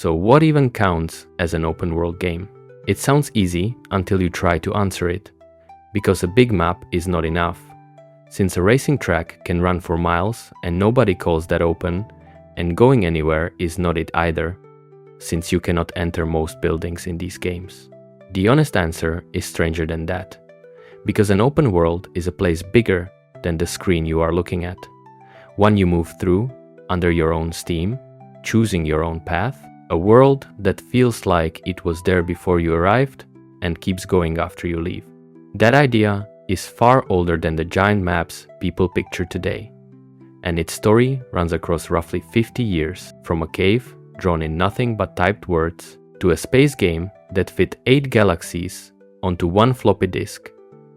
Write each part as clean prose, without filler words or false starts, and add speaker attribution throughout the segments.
Speaker 1: So what even counts as an open world game? It sounds easy until you try to answer it, because a big map is not enough. Since a racing track can run for miles and nobody calls that open, and going anywhere is not it either, since you cannot enter most buildings in these games. The honest answer is stranger than that, because an open world is a place bigger than the screen you are looking at, one you move through under your own steam, choosing your own path, a world that feels like it was there before you arrived and keeps going after you leave. That idea is far older than the giant maps people picture today, and its story runs across roughly 50 years, from a cave drawn in nothing but typed words to a space game that fit 8 galaxies onto one floppy disk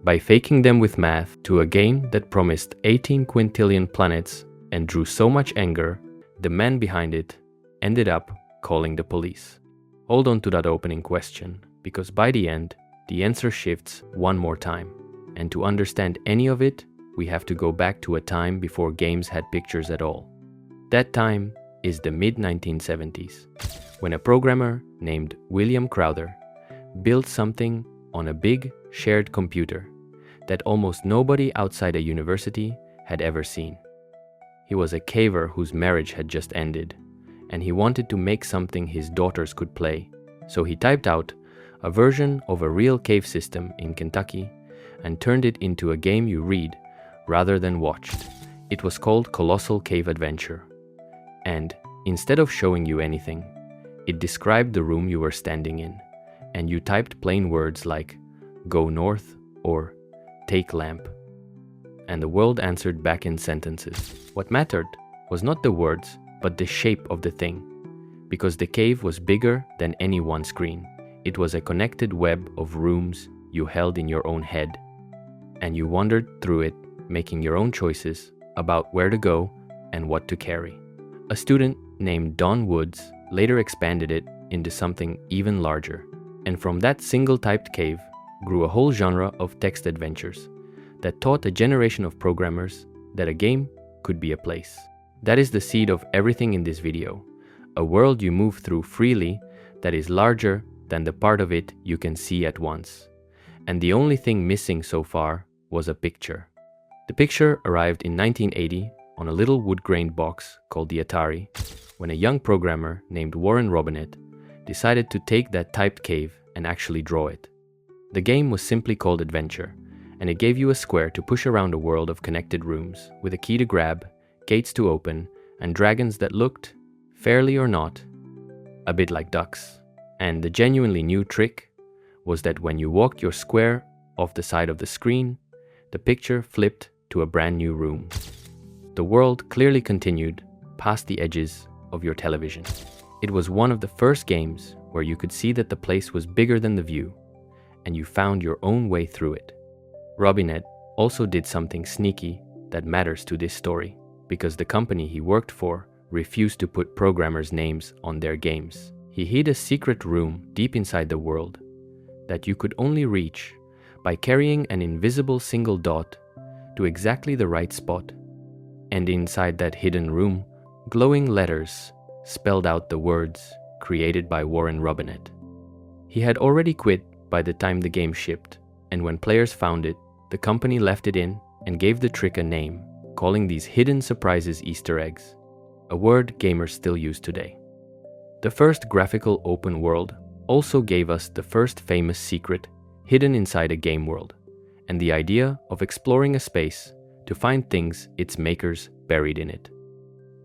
Speaker 1: by faking them with math, to a game that promised 18 quintillion planets and drew so much anger, the man behind it ended up calling the police. Hold on to that opening question, because by the end, the answer shifts one more time. And to understand any of it, we have to go back to a time before games had pictures at all. That time is the mid-1970s, when a programmer named William Crowther built something on a big shared computer that almost nobody outside a university had ever seen. He was a caver whose marriage had just ended, and he wanted to make something his daughters could play. So he typed out a version of a real cave system in Kentucky and turned it into a game you read rather than watched. It was called Colossal Cave Adventure. And instead of showing you anything, it described the room you were standing in, and you typed plain words like "go north" or "take lamp." And the world answered back in sentences. What mattered was not the words, but the shape of the thing, because the cave was bigger than any one screen. It was a connected web of rooms you held in your own head, and you wandered through it, making your own choices about where to go and what to carry. A student named Don Woods later expanded it into something even larger, and from that single typed cave grew a whole genre of text adventures that taught a generation of programmers that a game could be a place. That is the seed of everything in this video, a world you move through freely that is larger than the part of it you can see at once. And the only thing missing so far was a picture. The picture arrived in 1980 on a little wood-grained box called the Atari, when a young programmer named Warren Robinett decided to take that typed cave and actually draw it. The game was simply called Adventure, and it gave you a square to push around a world of connected rooms, with a key to grab, gates to open, and dragons that looked, fairly or not, a bit like ducks. And the genuinely new trick was that when you walked your square off the side of the screen, the picture flipped to a brand new room. The world clearly continued past the edges of your television. It was one of the first games where you could see that the place was bigger than the view, and you found your own way through it. Robinett also did something sneaky that matters to this story, because the company he worked for refused to put programmers' names on their games. He hid a secret room deep inside the world that you could only reach by carrying an invisible single dot to exactly the right spot. And inside that hidden room, glowing letters spelled out the words created by Warren Robinett. He had already quit by the time the game shipped, and when players found it, the company left it in and gave the trick a name, calling these hidden surprises Easter eggs, a word gamers still use today. The first graphical open world also gave us the first famous secret hidden inside a game world, and the idea of exploring a space to find things its makers buried in it.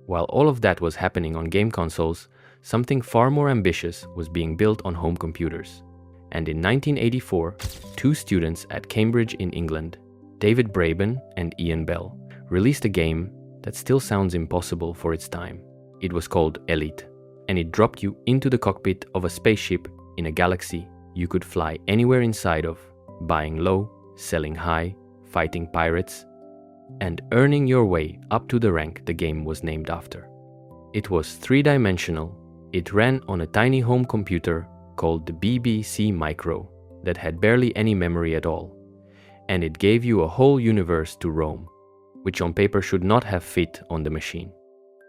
Speaker 1: While all of that was happening on game consoles, something far more ambitious was being built on home computers. And in 1984, two students at Cambridge in England, David Braben and Ian Bell, released a game that still sounds impossible for its time. It was called Elite, and it dropped you into the cockpit of a spaceship in a galaxy you could fly anywhere inside of, buying low, selling high, fighting pirates, and earning your way up to the rank the game was named after. It was three-dimensional. It ran on a tiny home computer called the BBC Micro that had barely any memory at all, and it gave you a whole universe to roam, which on paper should not have fit on the machine.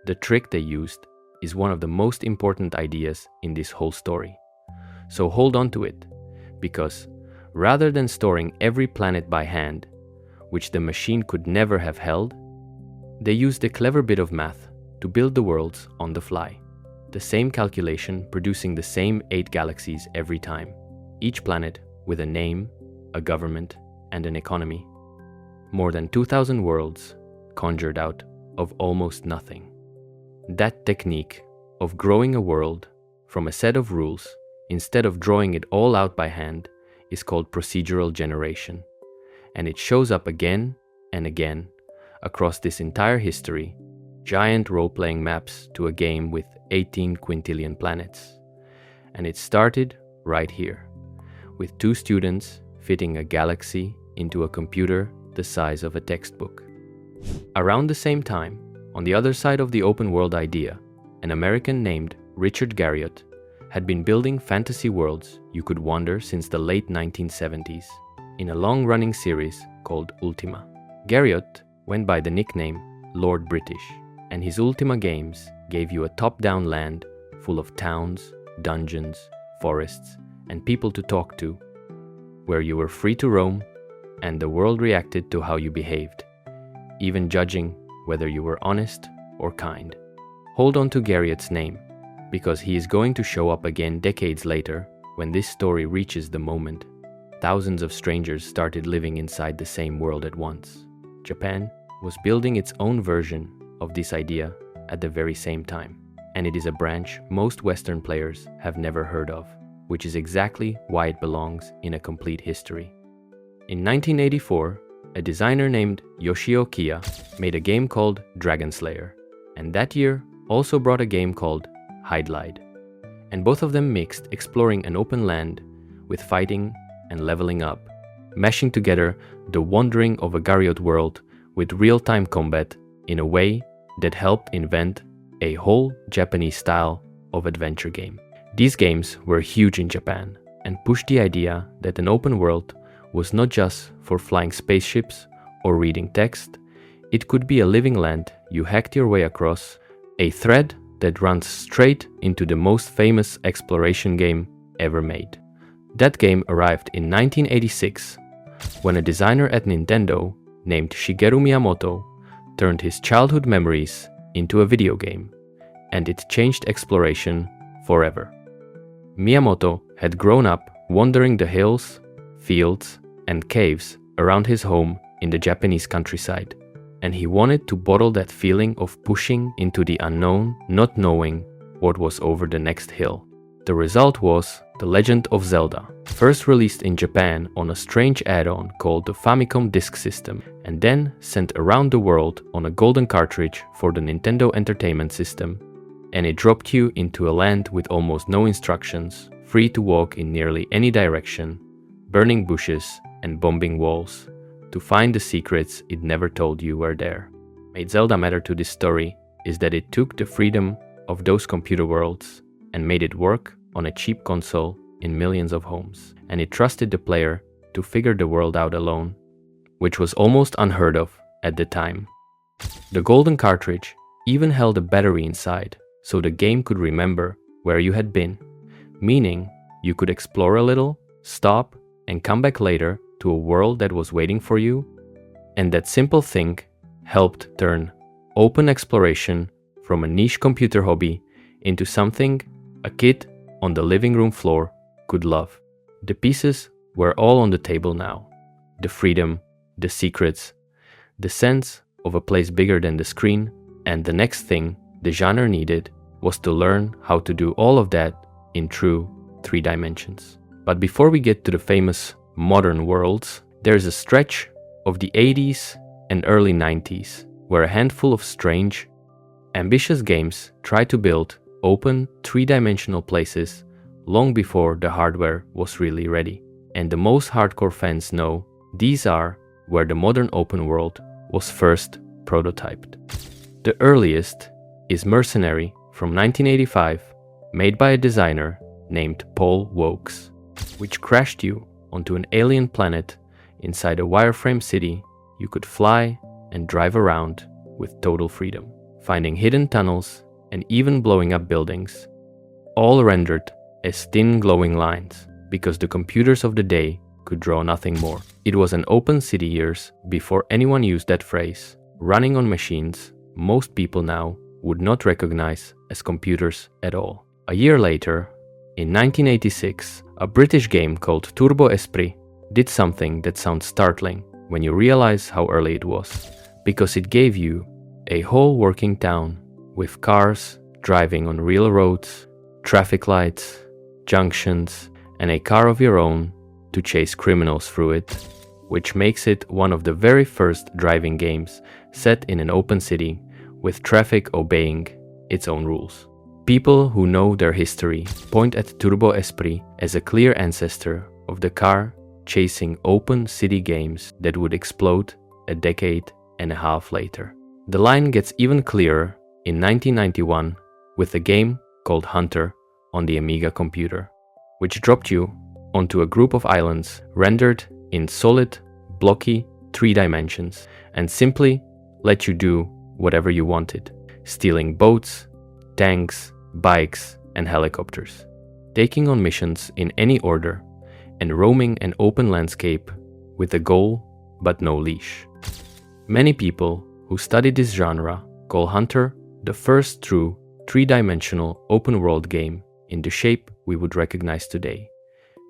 Speaker 1: The trick they used is one of the most important ideas in this whole story. So hold on to it, because rather than storing every planet by hand, which the machine could never have held, they used a clever bit of math to build the worlds on the fly. The same calculation producing the same 8 galaxies every time, each planet with a name, a government, and an economy. More than 2,000 worlds conjured out of almost nothing. That technique of growing a world from a set of rules instead of drawing it all out by hand is called procedural generation, and it shows up again and again across this entire history, giant role-playing maps to a game with 18 quintillion planets. And it started right here, with 2 students fitting a galaxy into a computer the size of a textbook. Around the same time, on the other side of the open world idea, an American named Richard Garriott had been building fantasy worlds you could wander since the late 1970s in a long-running series called Ultima. Garriott went by the nickname Lord British, and his Ultima games gave you a top-down land full of towns, dungeons, forests, and people to talk to, where you were free to roam and the world reacted to how you behaved, even judging whether you were honest or kind. Hold on to Garriott's name, because he is going to show up again decades later when this story reaches the moment thousands of strangers started living inside the same world at once. Japan was building its own version of this idea at the very same time, and it is a branch most Western players have never heard of, which is exactly why it belongs in a complete history. In 1984, a designer named Yoshio Kiya made a game called Dragon Slayer, and that year also brought a game called Hydlide, and both of them mixed exploring an open land with fighting and leveling up, meshing together the wandering of a Garriott world with real-time combat in a way that helped invent a whole Japanese style of adventure game. These games were huge in Japan and pushed the idea that an open world was not just for flying spaceships or reading text, it could be a living land you hacked your way across, a thread that runs straight into the most famous exploration game ever made. That game arrived in 1986 when a designer at Nintendo named Shigeru Miyamoto turned his childhood memories into a video game, and it changed exploration forever. Miyamoto had grown up wandering the hills, fields, and caves around his home in the Japanese countryside, and he wanted to bottle that feeling of pushing into the unknown, not knowing what was over the next hill. The result was The Legend of Zelda, first released in Japan on a strange add-on called the Famicom Disk System, and then sent around the world on a golden cartridge for the Nintendo Entertainment System, and it dropped you into a land with almost no instructions, free to walk in nearly any direction, burning bushes and bombing walls, to find the secrets it never told you were there. What made Zelda matter to this story is that it took the freedom of those computer worlds and made it work on a cheap console in millions of homes, and it trusted the player to figure the world out alone, which was almost unheard of at the time. The golden cartridge even held a battery inside, so the game could remember where you had been, meaning you could explore a little, stop, and come back later to a world that was waiting for you, and that simple thing helped turn open exploration from a niche computer hobby into something a kid on the living room floor could love. The pieces were all on the table now. The freedom, the secrets, the sense of a place bigger than the screen, and the next thing the genre needed was to learn how to do all of that in true 3 dimensions. But before we get to the famous modern worlds, there's a stretch of the 80s and early 90s where a handful of strange, ambitious games tried to build open 3-dimensional places long before the hardware was really ready. And the most hardcore fans know these are where the modern open world was first prototyped. The earliest is Mercenary from 1985, made by a designer named Paul Wokes, which crashed you onto an alien planet inside a wireframe city you could fly and drive around with total freedom, finding hidden tunnels and even blowing up buildings, all rendered as thin glowing lines because the computers of the day could draw nothing more. It was an open city years before anyone used that phrase, running on machines most people now would not recognize as computers at all. A year later, in 1986, a British game called Turbo Esprit did something that sounds startling when you realize how early it was, because it gave you a whole working town with cars driving on real roads, traffic lights, junctions, and a car of your own to chase criminals through it, which makes it one of the very first driving games set in an open city with traffic obeying its own rules. People who know their history point at Turbo Esprit as a clear ancestor of the car-chasing open city games that would explode a decade and a half later. The line gets even clearer in 1991 with a game called Hunter on the Amiga computer, which dropped you onto a group of islands rendered in solid, blocky 3 dimensions and simply let you do whatever you wanted, stealing boats, tanks, bikes, and helicopters, taking on missions in any order, and roaming an open landscape with a goal but no leash. Many people who study this genre call Hunter the first true 3-dimensional open-world game in the shape we would recognize today,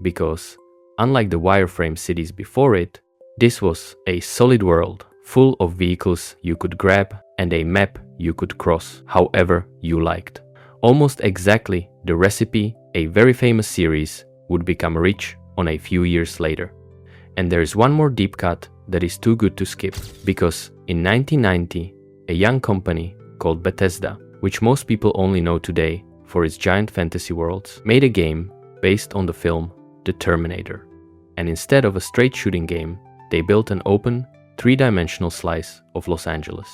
Speaker 1: because, unlike the wireframe cities before it, this was a solid world full of vehicles you could grab and a map you could cross however you liked. Almost exactly the recipe a very famous series would become rich on a few years later. And there is one more deep cut that is too good to skip, because in 1990, a young company called Bethesda, which most people only know today for its giant fantasy worlds, made a game based on the film The Terminator. And instead of a straight shooting game, they built an open, 3-dimensional slice of Los Angeles.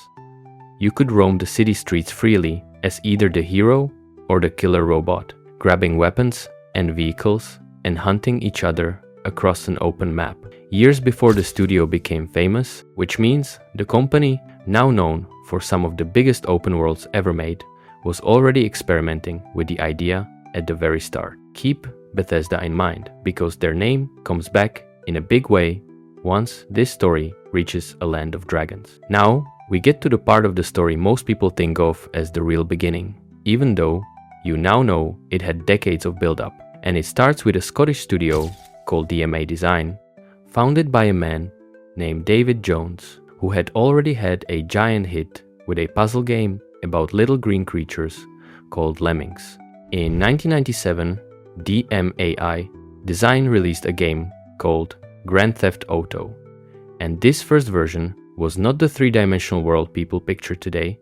Speaker 1: You could roam the city streets freely as either the hero or the killer robot, grabbing weapons and vehicles and hunting each other across an open map. Years before the studio became famous, which means the company, now known for some of the biggest open worlds ever made, was already experimenting with the idea at the very start. Keep Bethesda in mind, because their name comes back in a big way once this story reaches a land of dragons. Now, we get to the part of the story most people think of as the real beginning, even though you now know it had decades of build-up. And it starts with a Scottish studio called DMA Design, founded by a man named David Jones, who had already had a giant hit with a puzzle game about little green creatures called Lemmings. In 1997, DMAI Design released a game called Grand Theft Auto, and this first version was not the 3-dimensional world people picture today.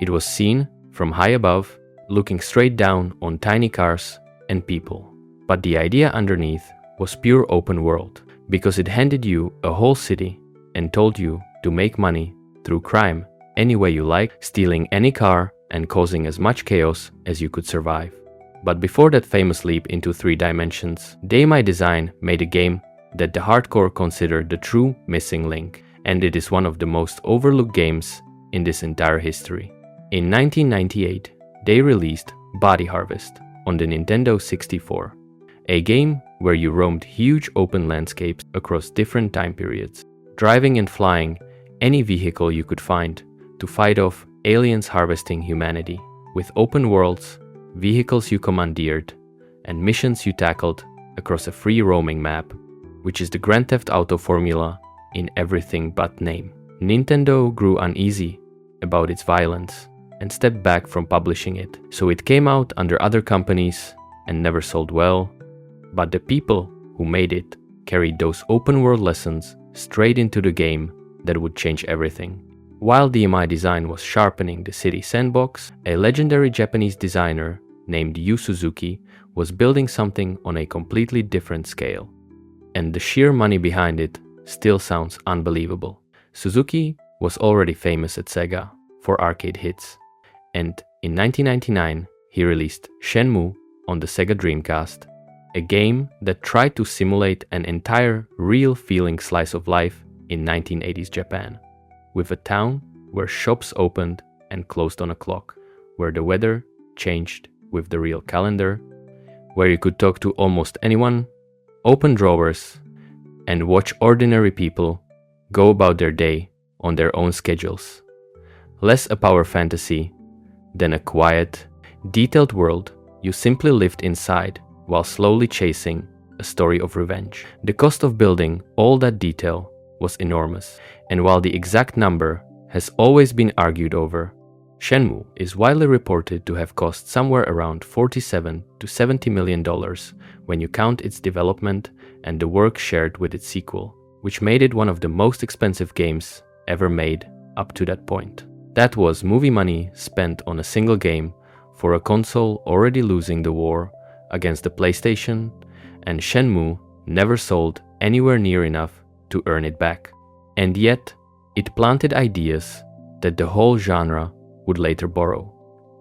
Speaker 1: It was seen from high above, looking straight down on tiny cars and people. But the idea underneath was pure open world, because it handed you a whole city and told you to make money through crime any way you like, stealing any car and causing as much chaos as you could survive. But before that famous leap into 3 dimensions, DMA Design made a game that the hardcore consider the true missing link, and it is one of the most overlooked games in this entire history. In 1998, they released Body Harvest on the Nintendo 64, a game where you roamed huge open landscapes across different time periods, driving and flying any vehicle you could find to fight off aliens harvesting humanity, with open worlds, vehicles you commandeered, and missions you tackled across a free roaming map, which is the Grand Theft Auto formula in everything but name. Nintendo grew uneasy about its violence and stepped back from publishing it, so it came out under other companies and never sold well, but the people who made it carried those open world lessons straight into the game that would change everything. While DMI Design was sharpening the city sandbox, a legendary Japanese designer named Yu Suzuki was building something on a completely different scale. And the sheer money behind it still sounds unbelievable. Suzuki was already famous at Sega for arcade hits, and in 1999 he released Shenmue on the Sega Dreamcast, a game that tried to simulate an entire real-feeling slice of life in 1980s Japan, with a town where shops opened and closed on a clock, where the weather changed with the real calendar, where you could talk to almost anyone, open drawers, and watch ordinary people go about their day on their own schedules. Less a power fantasy than a quiet, detailed world you simply lived inside while slowly chasing a story of revenge. The cost of building all that detail was enormous, and while the exact number has always been argued over, Shenmue is widely reported to have cost somewhere around $47 to $70 million when you count its development and the work shared with its sequel, which made it one of the most expensive games ever made up to that point. That was movie money spent on a single game for a console already losing the war against the PlayStation, and Shenmue never sold anywhere near enough to earn it back. And yet, it planted ideas that the whole genre would later borrow.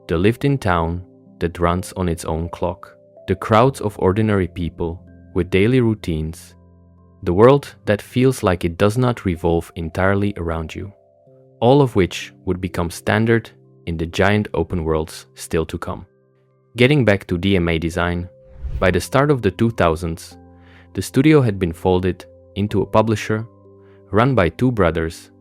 Speaker 1: The lived-in town that runs on its own clock, the crowds of ordinary people with daily routines, the world that feels like it does not revolve entirely around you, all of which would become standard in the giant open worlds still to come. Getting back to DMA design, by the start of the 2000s, the studio had been folded into a publisher run by two brothers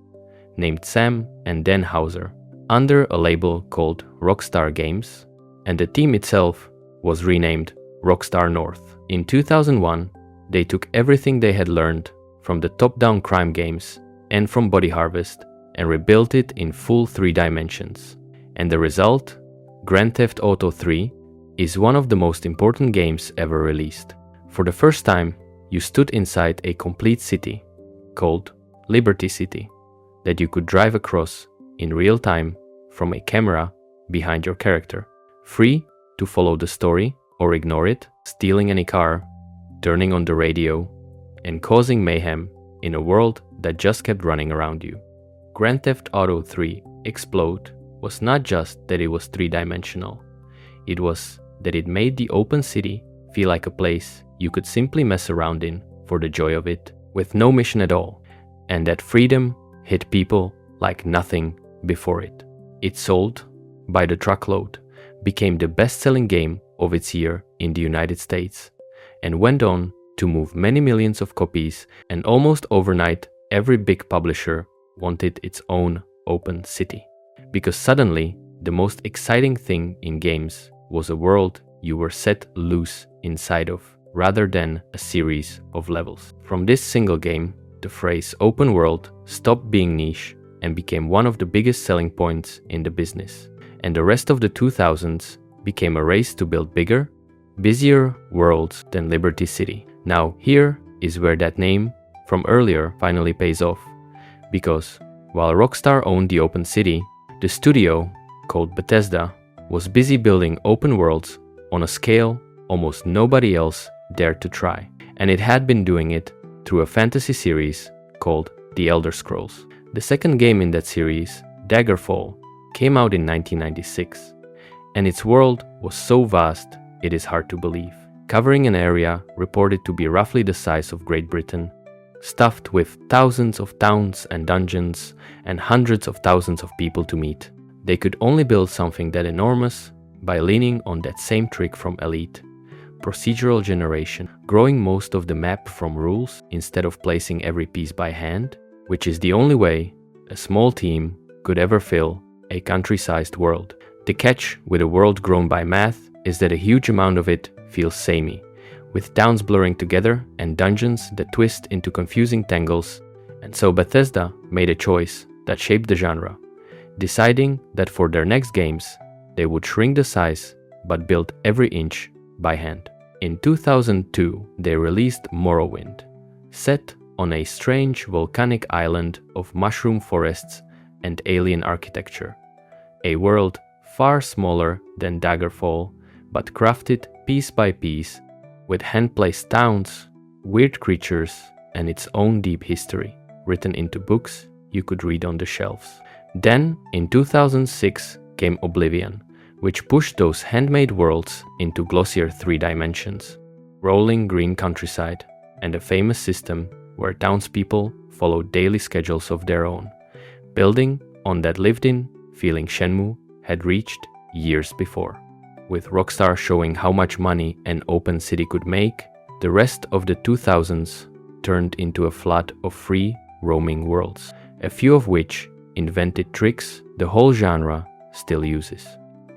Speaker 1: named Sam and Dan Houser under a label called Rockstar Games, and the team itself was renamed Rockstar North. In 2001, they took everything they had learned from the top-down crime games and from Body Harvest and rebuilt it in full 3 dimensions. And the result, Grand Theft Auto 3, is one of the most important games ever released. For the first time, you stood inside a complete city called Liberty City that you could drive across in real time from a camera behind your character, free to follow the story or ignore it, stealing any car, turning on the radio, and causing mayhem in a world that just kept running around you. Grand Theft Auto 3 Explode was not just that it was 3-dimensional, it was that it made the open city feel like a place you could simply mess around in for the joy of it, with no mission at all, and that freedom hit people like nothing before it. It sold by the truckload, became the best-selling game of its year in the United States, and went on to move many millions of copies, and almost overnight every big publisher wanted its own open city. Because suddenly, the most exciting thing in games was a world you were set loose inside of, rather than a series of levels. From this single game, the phrase open world stopped being niche and became one of the biggest selling points in the business. And the rest of the 2000s became a race to build bigger, busier worlds than Liberty City. Now here is where that name from earlier finally pays off, because while Rockstar owned the open city, the studio, called Bethesda, was busy building open worlds on a scale almost nobody else dared to try, and it had been doing it through a fantasy series called The Elder Scrolls. The second game in that series, Daggerfall, came out in 1996, and its world was so vast it is hard to believe, covering an area reported to be roughly the size of Great Britain, stuffed with thousands of towns and dungeons and hundreds of thousands of people to meet. They could only build something that enormous by leaning on that same trick from Elite, procedural generation, growing most of the map from rules instead of placing every piece by hand, which is the only way a small team could ever fill a country-sized world. The catch with a world grown by math is that a huge amount of it feels samey, with towns blurring together and dungeons that twist into confusing tangles, and so Bethesda made a choice that shaped the genre, deciding that for their next games, they would shrink the size but build every inch by hand. In 2002, they released Morrowind, set on a strange volcanic island of mushroom forests and alien architecture, a world far smaller than Daggerfall, but crafted piece by piece with hand-placed towns, weird creatures, and its own deep history, written into books you could read on the shelves. Then, in 2006, came Oblivion, which pushed those handmade worlds into glossier 3 dimensions, rolling green countryside, and a famous system where townspeople followed daily schedules of their own, building on that lived-in feeling Shenmue had reached years before. With Rockstar showing how much money an open city could make, the rest of the 2000s turned into a flood of free roaming worlds, a few of which invented tricks the whole genre still uses.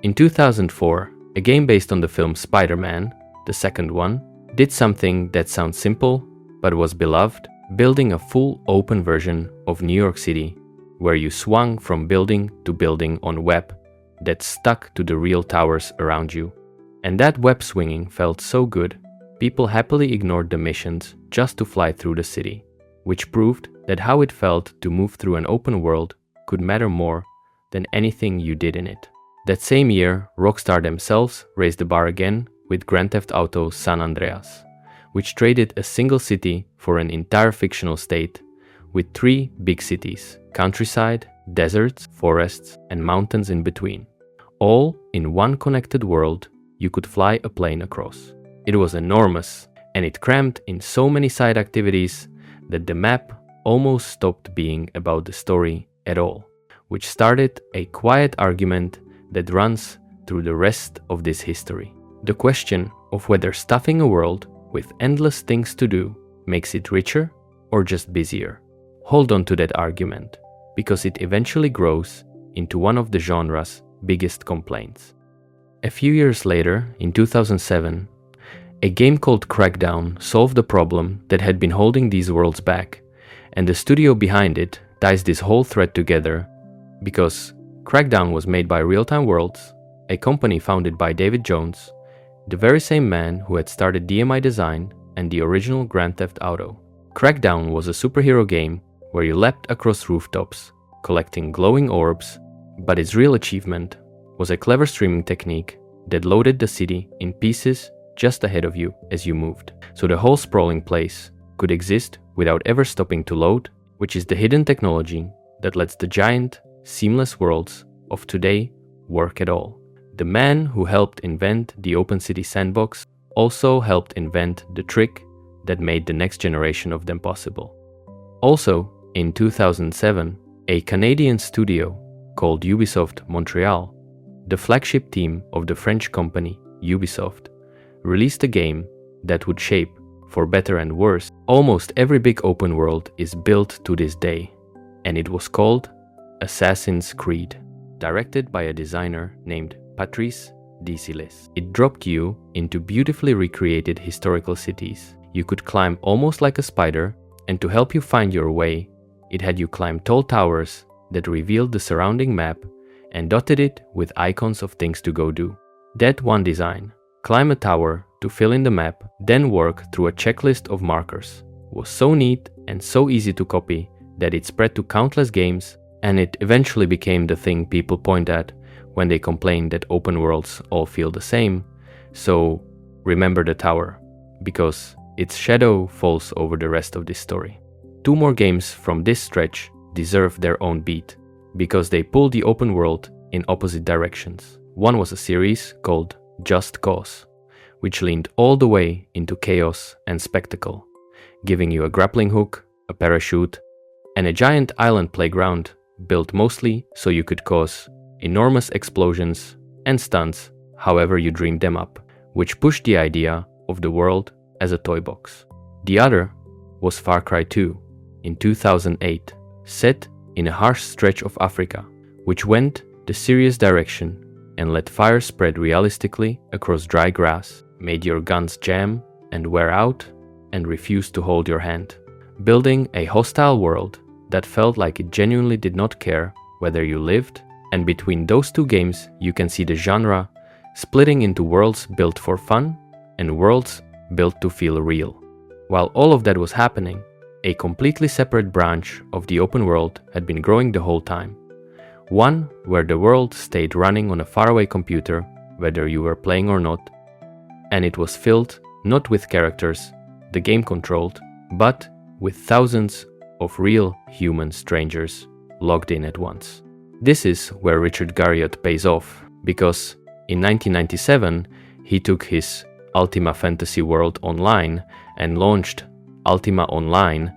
Speaker 1: In 2004, a game based on the film Spider-Man, the second one, did something that sounds simple but was beloved, building a full open version of New York City where you swung from building to building on web that stuck to the real towers around you. And that web swinging felt so good, people happily ignored the missions just to fly through the city, which proved that how it felt to move through an open world could matter more than anything you did in it. That same year, Rockstar themselves raised the bar again with Grand Theft Auto San Andreas, which traded a single city for an entire fictional state with 3 big cities, countryside, deserts, forests, and mountains in between, all in one connected world you could fly a plane across. It was enormous, and it crammed in so many side activities that the map almost stopped being about the story at all, which started a quiet argument that runs through the rest of this history. The question of whether stuffing a world with endless things to do makes it richer or just busier. Hold on to that argument, because it eventually grows into one of the genre's biggest complaints. A few years later, in 2007, a game called Crackdown solved the problem that had been holding these worlds back, and the studio behind it ties this whole thread together because Crackdown was made by Real-Time Worlds, a company founded by David Jones, the very same man who had started DMI Design and the original Grand Theft Auto. Crackdown was a superhero game where you leapt across rooftops, collecting glowing orbs, but its real achievement was a clever streaming technique that loaded the city in pieces just ahead of you as you moved, so the whole sprawling place could exist without ever stopping to load, which is the hidden technology that lets the giant, seamless worlds of today work at all. The man who helped invent the open city sandbox also helped invent the trick that made the next generation of them possible. Also, in 2007, a Canadian studio called Ubisoft Montreal, the flagship team of the French company Ubisoft, released a game that would shape, for better and worse, almost every big open world is built to this day, and it was called Assassin's Creed, directed by a designer named Patrice Désilets. It dropped you into beautifully recreated historical cities. You could climb almost like a spider, and to help you find your way, it had you climb tall towers that revealed the surrounding map and dotted it with icons of things to go do. That one design, climb a tower to fill in the map, then work through a checklist of markers, was so neat and so easy to copy that it spread to countless games, and it eventually became the thing people point at when they complain that open worlds all feel the same. So remember the tower, because its shadow falls over the rest of this story. 2 more games from this stretch deserve their own beat, because they pull the open world in opposite directions. One was a series called Just Cause, which leaned all the way into chaos and spectacle, giving you a grappling hook, a parachute, and a giant island playground built mostly so you could cause enormous explosions and stunts however you dreamed them up, which pushed the idea of the world as a toy box. The other was Far Cry 2 in 2008, set in a harsh stretch of Africa, which went the serious direction and let fire spread realistically across dry grass, made your guns jam and wear out and refuse to hold your hand, building a hostile world that felt like it genuinely did not care whether you lived. And between those 2 games you can see the genre splitting into worlds built for fun and worlds built to feel real. While all of that was happening, a completely separate branch of the open world had been growing the whole time. One where the world stayed running on a faraway computer whether you were playing or not, and it was filled not with characters the game controlled, but with thousands of real human strangers logged in at once. This is where Richard Garriott pays off, because in 1997 he took his Ultima Fantasy World Online and launched Ultima Online,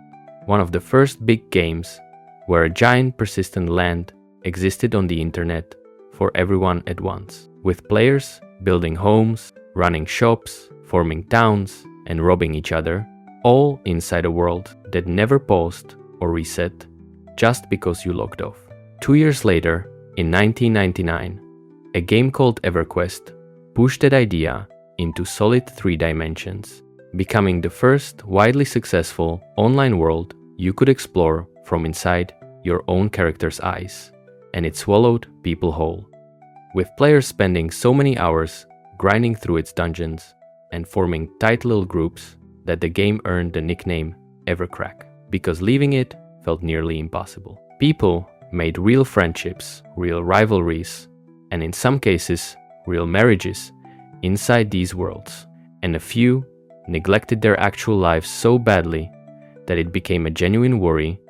Speaker 1: one of the first big games where a giant persistent land existed on the internet for everyone at once, with players building homes, running shops, forming towns, and robbing each other, all inside a world that never paused or reset just because you logged off. 2 years later, in 1999, a game called EverQuest pushed that idea into solid 3 dimensions, becoming the first widely successful online world you could explore from inside your own character's eyes, and it swallowed people whole, with players spending so many hours grinding through its dungeons and forming tight little groups that the game earned the nickname Evercrack, because leaving it felt nearly impossible. People made real friendships, real rivalries, and in some cases, real marriages inside these worlds, and a few neglected their actual lives so badly that it became a genuine worry,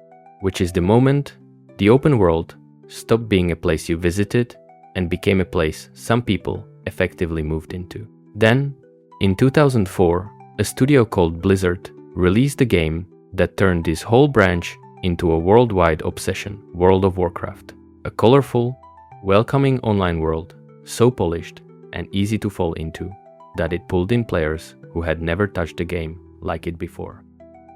Speaker 1: which is the moment the open world stopped being a place you visited and became a place some people effectively moved into. Then, in 2004, a studio called Blizzard released a game that turned this whole branch into a worldwide obsession, World of Warcraft. A colorful, welcoming online world, so polished and easy to fall into that it pulled in players who had never touched a game like it before.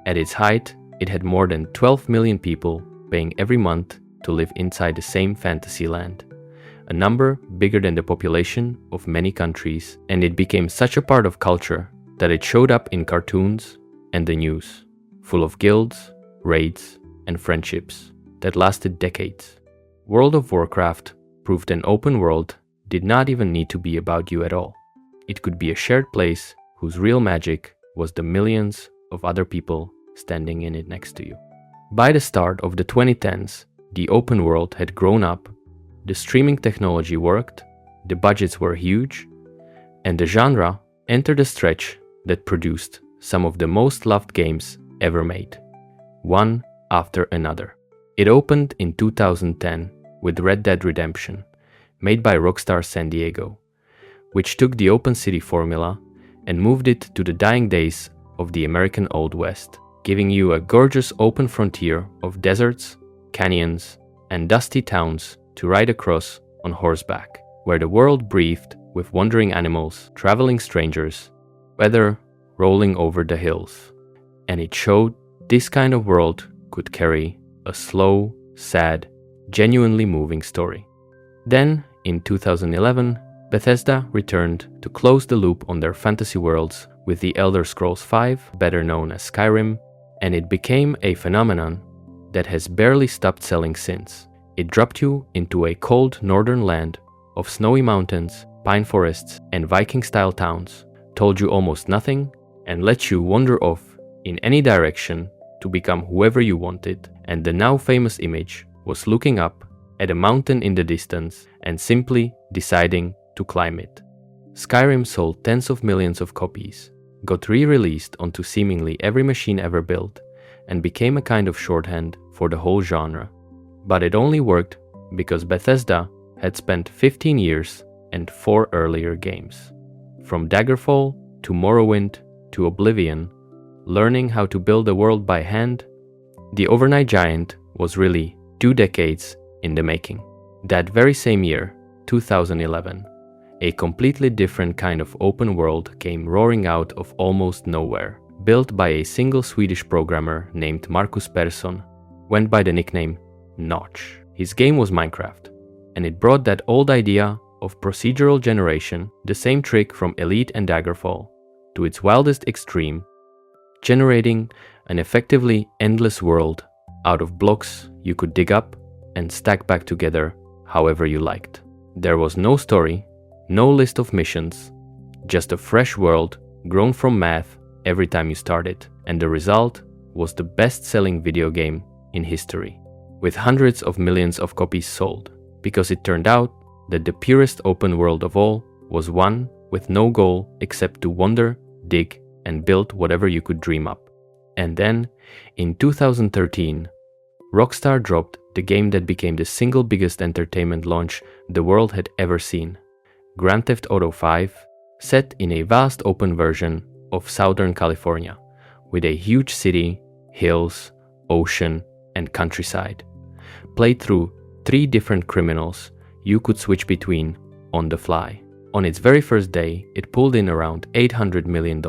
Speaker 1: At its height, it had more than 12 million people paying every month to live inside the same fantasy land, a number bigger than the population of many countries, and it became such a part of culture that it showed up in cartoons and the news, full of guilds, raids, and friendships that lasted decades. World of Warcraft proved an open world did not even need to be about you at all. It could be a shared place whose real magic was the millions of other people standing in it next to you. By the start of the 2010s, the open world had grown up, the streaming technology worked, the budgets were huge, and the genre entered a stretch that produced some of the most loved games ever made, one after another. It opened in 2010 with Red Dead Redemption, made by Rockstar San Diego, which took the open city formula and moved it to the dying days of the American Old West, giving you a gorgeous open frontier of deserts, canyons, and dusty towns to ride across on horseback, where the world breathed with wandering animals, traveling strangers, weather rolling over the hills. And it showed this kind of world could carry a slow, sad, genuinely moving story. Then, in 2011, Bethesda returned to close the loop on their fantasy worlds with The Elder Scrolls V, better known as Skyrim, and it became a phenomenon that has barely stopped selling since. It dropped you into a cold northern land of snowy mountains, pine forests, and Viking-style towns, told you almost nothing, and let you wander off in any direction to become whoever you wanted, and the now famous image was looking up at a mountain in the distance and simply deciding to climb it. Skyrim sold tens of millions of copies, got re-released onto seemingly every machine ever built, and became a kind of shorthand for the whole genre. But it only worked because Bethesda had spent 15 years and 4 earlier games, from Daggerfall to Morrowind to Oblivion, learning how to build a world by hand. The overnight giant was really 2 decades in the making. That very same year, 2011, a completely different kind of open world came roaring out of almost nowhere, built by a single Swedish programmer named Marcus Persson, went by the nickname Notch. His game was Minecraft, and it brought that old idea of procedural generation, the same trick from Elite and Daggerfall, to its wildest extreme, generating an effectively endless world out of blocks you could dig up and stack back together however you liked. There was no story, no list of missions, just a fresh world grown from math every time you started, and the result was the best-selling video game in history, with hundreds of millions of copies sold, because it turned out that the purest open world of all was one with no goal except to wander, dig, and build whatever you could dream up. And then, in 2013, Rockstar dropped the game that became the single biggest entertainment launch the world had ever seen, Grand Theft Auto V, set in a vast open version of Southern California, with a huge city, hills, ocean, and countryside, played through 3 different criminals you could switch between on the fly. On its very first day, it pulled in around $800 million,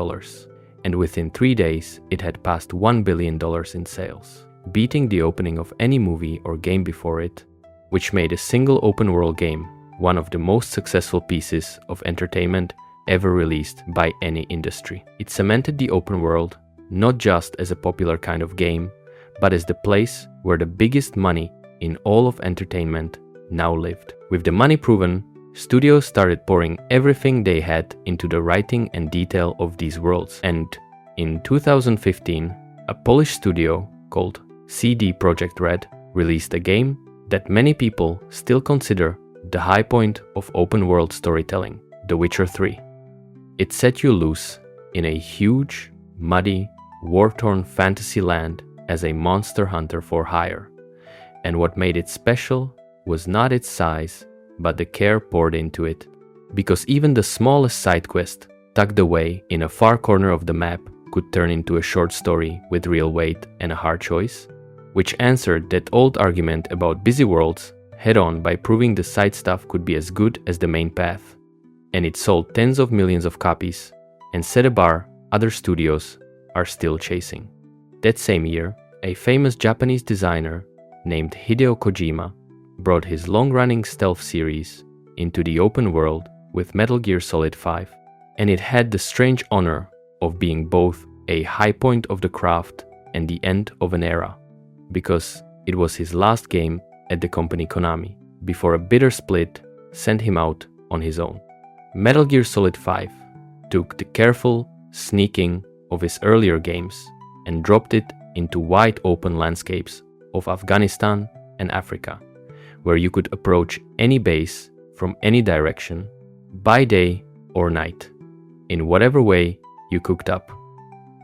Speaker 1: and within 3 days, it had passed $1 billion in sales, beating the opening of any movie or game before it, which made a single open-world game one of the most successful pieces of entertainment ever released by any industry. It cemented the open world not just as a popular kind of game, but as the place where the biggest money in all of entertainment now lived. With the money proven, studios started pouring everything they had into the writing and detail of these worlds. And in 2015, a Polish studio called CD Projekt Red released a game that many people still consider the high point of open world storytelling, The Witcher 3. It set you loose in a huge, muddy, war-torn fantasy land as a monster hunter for hire. And what made it special was not its size, but the care poured into it. Because even the smallest side quest, tucked away in a far corner of the map, could turn into a short story with real weight and a hard choice, which answered that old argument about busy worlds head-on by proving the side stuff could be as good as the main path. And it sold tens of millions of copies and set a bar other studios are still chasing. That same year, a famous Japanese designer named Hideo Kojima brought his long-running stealth series into the open world with Metal Gear Solid 5, and it had the strange honor of being both a high point of the craft and the end of an era, because it was his last game at the company Konami, before a bitter split sent him out on his own. Metal Gear Solid 5 took the careful sneaking of his earlier games and dropped it into wide open landscapes of Afghanistan and Africa, where you could approach any base from any direction, by day or night, in whatever way you cooked up.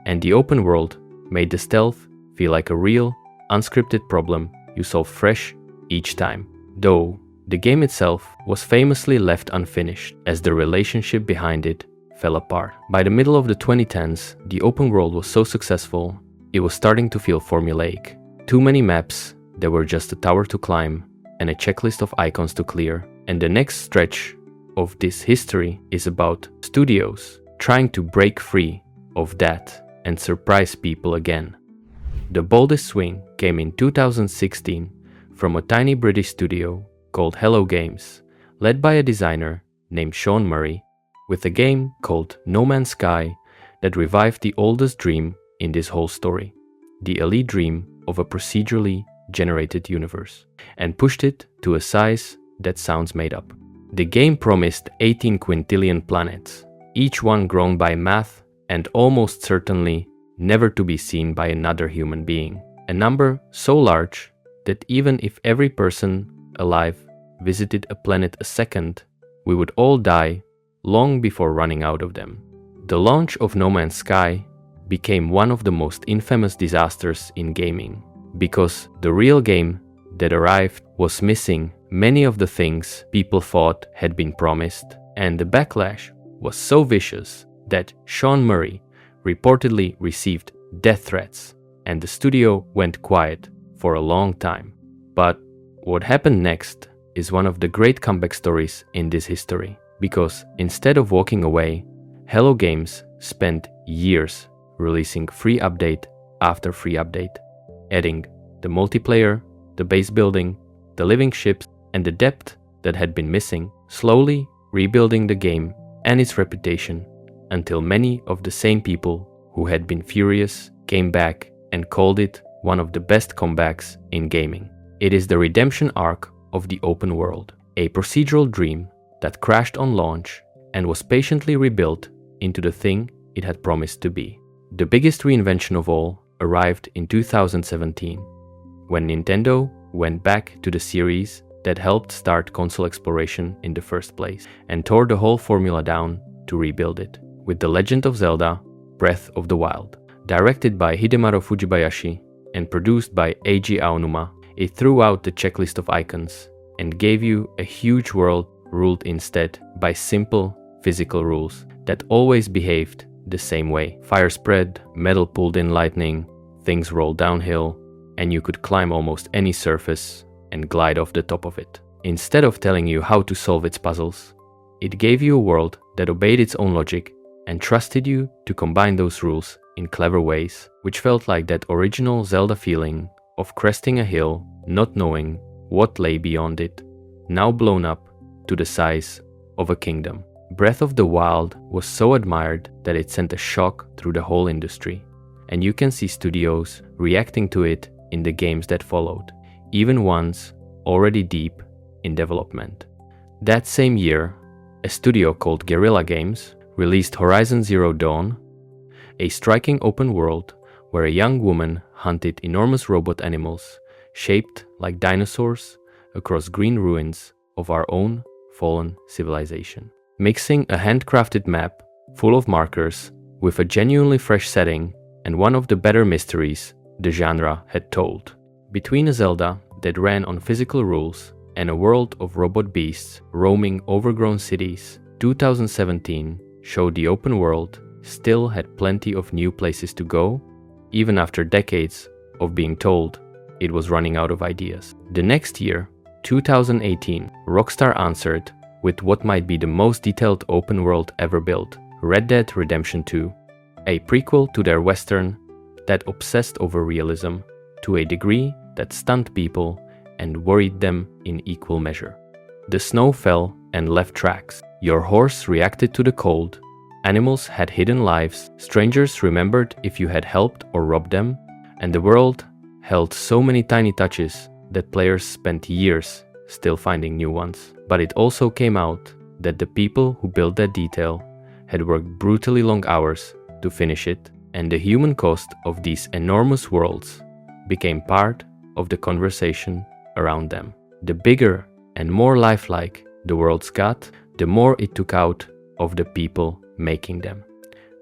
Speaker 1: And the open world made the stealth feel like a real, unscripted problem you solve fresh each time. Though the game itself was famously left unfinished as the relationship behind it fell apart. By the middle of the 2010s, the open world was so successful, it was starting to feel formulaic. Too many maps that were just a tower to climb and a checklist of icons to clear. And the next stretch of this history is about studios trying to break free of that and surprise people again. The boldest swing came in 2016 from a tiny British studio called Hello Games, led by a designer named Sean Murray, with a game called No Man's Sky that revived the oldest dream in this whole story, the elite dream of a procedurally generated universe, and pushed it to a size that sounds made up. The game promised 18 quintillion planets, each one grown by math and almost certainly never to be seen by another human being, a number so large that even if every person alive visited a planet a second, we would all die long before running out of them. The launch of No Man's Sky became one of the most infamous disasters in gaming, because the real game that arrived was missing many of the things people thought had been promised, and the backlash was so vicious that Sean Murray reportedly received death threats, and the studio went quiet for a long time. But what happened next is one of the great comeback stories in this history, because instead of walking away, Hello Games spent years releasing free update after free update, adding the multiplayer, the base building, the living ships, and the depth that had been missing, slowly rebuilding the game and its reputation, until many of the same people who had been furious came back and called it one of the best comebacks in gaming. It is the redemption arc of the open world, a procedural dream that crashed on launch and was patiently rebuilt into the thing it had promised to be. The biggest reinvention of all arrived in 2017, when Nintendo went back to the series that helped start console exploration in the first place and tore the whole formula down to rebuild it, with The Legend of Zelda: Breath of the Wild. Directed by Hidemaru Fujibayashi and produced by Eiji Aonuma, it threw out the checklist of icons and gave you a huge world ruled instead by simple physical rules that always behaved the same way. Fire spread, metal pulled in lightning, things rolled downhill, and you could climb almost any surface and glide off the top of it. Instead of telling you how to solve its puzzles, it gave you a world that obeyed its own logic and trusted you to combine those rules in clever ways, which felt like that original Zelda feeling of cresting a hill, not knowing what lay beyond it, now blown up to the size of a kingdom. Breath of the Wild was so admired that it sent a shock through the whole industry, and you can see studios reacting to it in the games that followed, even ones already deep in development. That same year, a studio called Guerrilla Games released Horizon Zero Dawn, a striking open world where a young woman hunted enormous robot animals shaped like dinosaurs across green ruins of our own fallen civilization. Mixing a handcrafted map full of markers with a genuinely fresh setting and one of the better mysteries the genre had told. Between a Zelda that ran on physical rules and a world of robot beasts roaming overgrown cities, 2017 showed the open world still had plenty of new places to go, even after decades of being told it was running out of ideas. The next year, 2018, Rockstar answered with what might be the most detailed open world ever built, Red Dead Redemption 2, a prequel to their western that obsessed over realism to a degree that stunned people and worried them in equal measure. The snow fell and left tracks. Your horse reacted to the cold. Animals had hidden lives. Strangers remembered if you had helped or robbed them. And the world held so many tiny touches that players spent years still finding new ones. But it also came out that the people who built that detail had worked brutally long hours to finish it, and the human cost of these enormous worlds became part of the conversation around them. The bigger and more lifelike the worlds got, the more it took out of the people making them,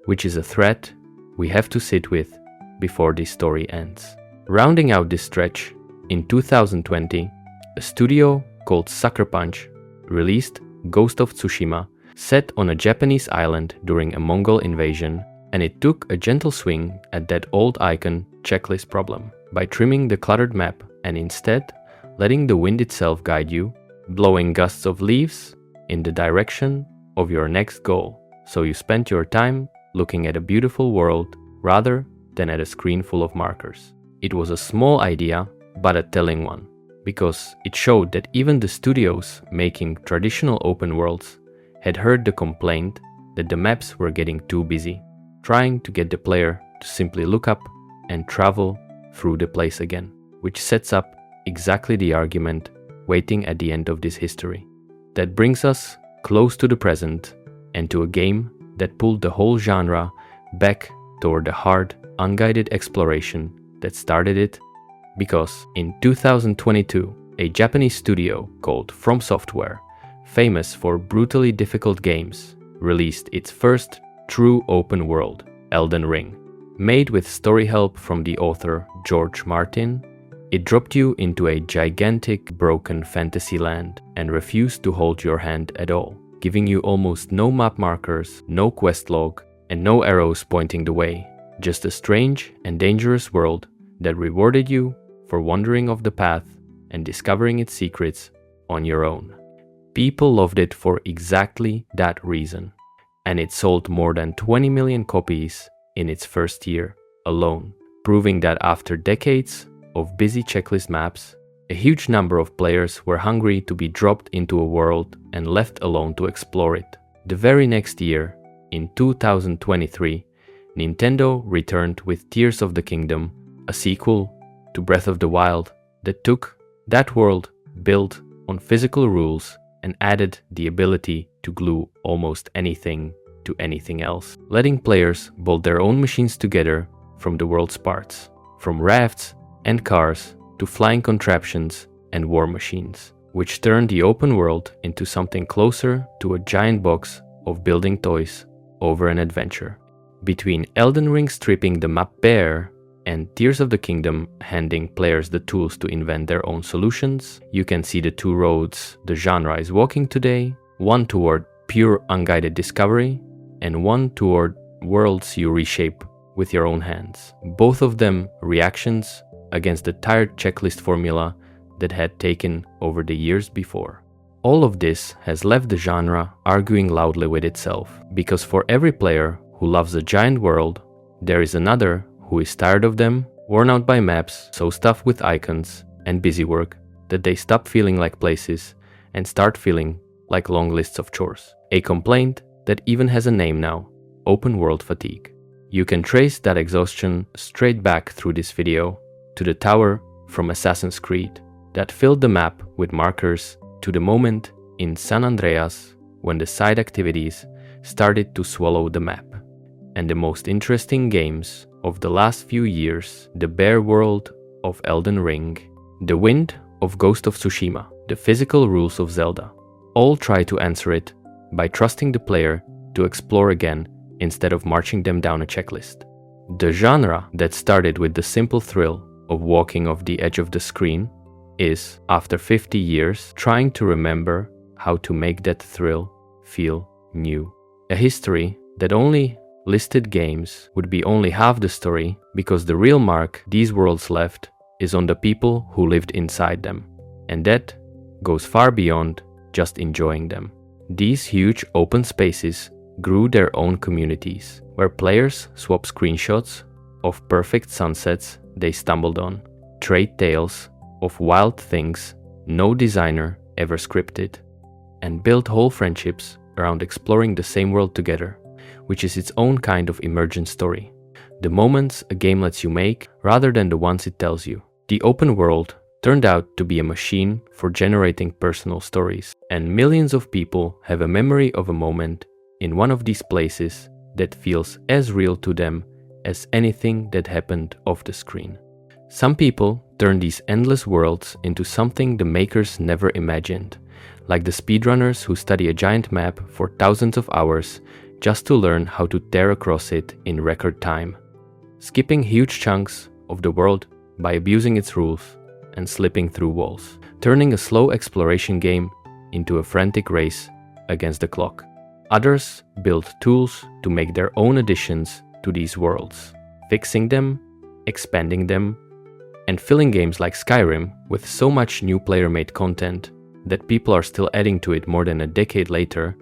Speaker 1: which is a threat we have to sit with before this story ends. Rounding out this stretch, in 2020, a studio called Sucker Punch released Ghost of Tsushima, set on a Japanese island during a Mongol invasion, and it took a gentle swing at that old icon checklist problem by trimming the cluttered map and instead letting the wind itself guide you, blowing gusts of leaves in the direction of your next goal. So you spent your time looking at a beautiful world rather than at a screen full of markers. It was a small idea, but a telling one, because it showed that even the studios making traditional open worlds had heard the complaint that the maps were getting too busy, trying to get the player to simply look up and travel through the place again, which sets up exactly the argument waiting at the end of this history. That brings us close to the present and to a game that pulled the whole genre back toward the hard, unguided exploration that started it, because in 2022, a Japanese studio called From Software, famous for brutally difficult games, released its first true open world, Elden Ring. Made with story help from the author George Martin, it dropped you into a gigantic broken fantasy land and refused to hold your hand at all, giving you almost no map markers, no quest log, and no arrows pointing the way, just a strange and dangerous world that rewarded you for wandering off the path and discovering its secrets on your own. People loved it for exactly that reason, and it sold more than 20 million copies in its first year alone, proving that after decades of busy checklist maps, a huge number of players were hungry to be dropped into a world and left alone to explore it. The very next year, in 2023, Nintendo returned with Tears of the Kingdom, a sequel to Breath of the Wild that took that world built on physical rules and added the ability to glue almost anything to anything else, letting players bolt their own machines together from the world's parts, from rafts and cars to flying contraptions and war machines, which turned the open world into something closer to a giant box of building toys over an adventure. Between Elden Ring stripping the map bare and Tears of the Kingdom handing players the tools to invent their own solutions, you can see the two roads the genre is walking today, one toward pure unguided discovery and one toward worlds you reshape with your own hands. Both of them reactions against the tired checklist formula that had taken over the years before. All of this has left the genre arguing loudly with itself, because for every player who loves a giant world, there is another who is tired of them, worn out by maps so stuffed with icons and busywork that they stop feeling like places and start feeling like long lists of chores. A complaint that even has a name now: open world fatigue. You can trace that exhaustion straight back through this video to the tower from Assassin's Creed that filled the map with markers, to the moment in San Andreas when the side activities started to swallow the map. And the most interesting games of the last few years, the bare world of Elden Ring, the wind of Ghost of Tsushima, the physical rules of Zelda, all try to answer it by trusting the player to explore again instead of marching them down a checklist. The genre that started with the simple thrill of walking off the edge of the screen is, after 50 years, trying to remember how to make that thrill feel new. A history that only listed games would be only half the story, because the real mark these worlds left is on the people who lived inside them, and that goes far beyond just enjoying them. These huge open spaces grew their own communities, where players swap screenshots of perfect sunsets they stumbled on, trade tales of wild things no designer ever scripted, and build whole friendships around exploring the same world together, which is its own kind of emergent story. The moments a game lets you make rather than the ones it tells you. The open world turned out to be a machine for generating personal stories, and millions of people have a memory of a moment in one of these places that feels as real to them as anything that happened off the screen. Some people turn these endless worlds into something the makers never imagined, like the speedrunners who study a giant map for thousands of hours just to learn how to tear across it in record time, skipping huge chunks of the world by abusing its rules and slipping through walls, turning a slow exploration game into a frantic race against the clock. Others build tools to make their own additions to these worlds, fixing them, expanding them, and filling games like Skyrim with so much new player-made content that people are still adding to it more than a decade later,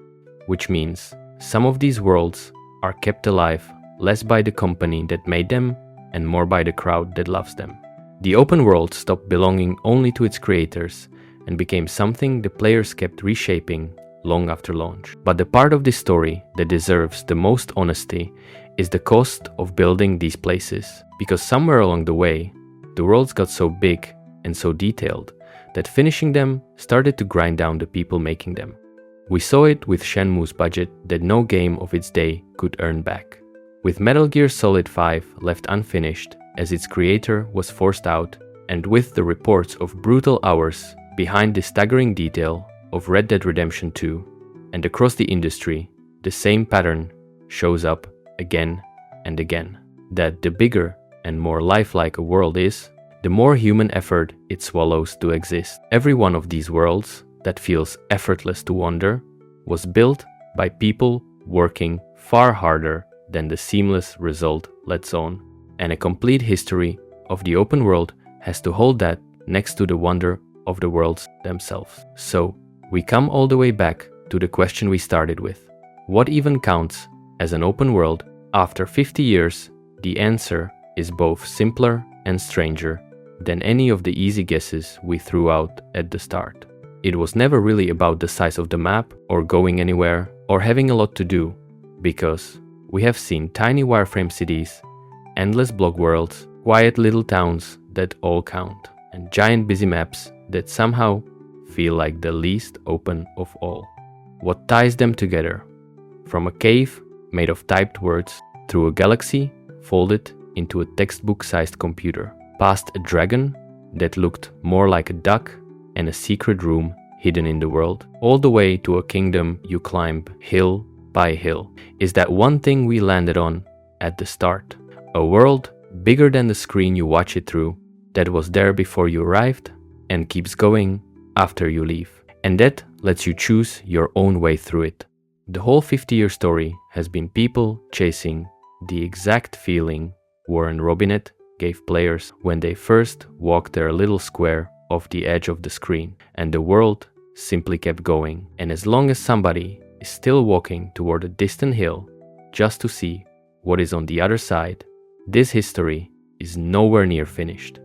Speaker 1: which means some of these worlds are kept alive less by the company that made them and more by the crowd that loves them. The open world stopped belonging only to its creators and became something the players kept reshaping long after launch. But the part of this story that deserves the most honesty is the cost of building these places, because somewhere along the way, the worlds got so big and so detailed that finishing them started to grind down the people making them. We saw it with Shenmue's budget that no game of its day could earn back, with Metal Gear Solid 5 left unfinished as its creator was forced out, and with the reports of brutal hours behind the staggering detail of Red Dead Redemption 2, and across the industry, the same pattern shows up again and again, that the bigger and more lifelike a world is, the more human effort it swallows to exist. Every one of these worlds that feels effortless to wander was built by people working far harder than the seamless result lets on, and a complete history of the open world has to hold that next to the wonder of the worlds themselves. So, we come all the way back to the question we started with. What even counts as an open world? After 50 years, the answer is both simpler and stranger than any of the easy guesses we threw out at the start. It was never really about the size of the map, or going anywhere, or having a lot to do, because we have seen tiny wireframe cities, endless block worlds, quiet little towns that all count, and giant busy maps that somehow feel like the least open of all. What ties them together? From a cave made of typed words, through a galaxy folded into a textbook-sized computer, past a dragon that looked more like a duck and a secret room hidden in the world, all the way to a kingdom you climb hill by hill, is that one thing we landed on at the start. A world bigger than the screen you watch it through, that was there before you arrived and keeps going after you leave. And that lets you choose your own way through it. The whole 50-year story has been people chasing the exact feeling Warren Robinet gave players when they first walked their little square off the edge of the screen, and the world simply kept going. And as long as somebody is still walking toward a distant hill just to see what is on the other side, this history is nowhere near finished.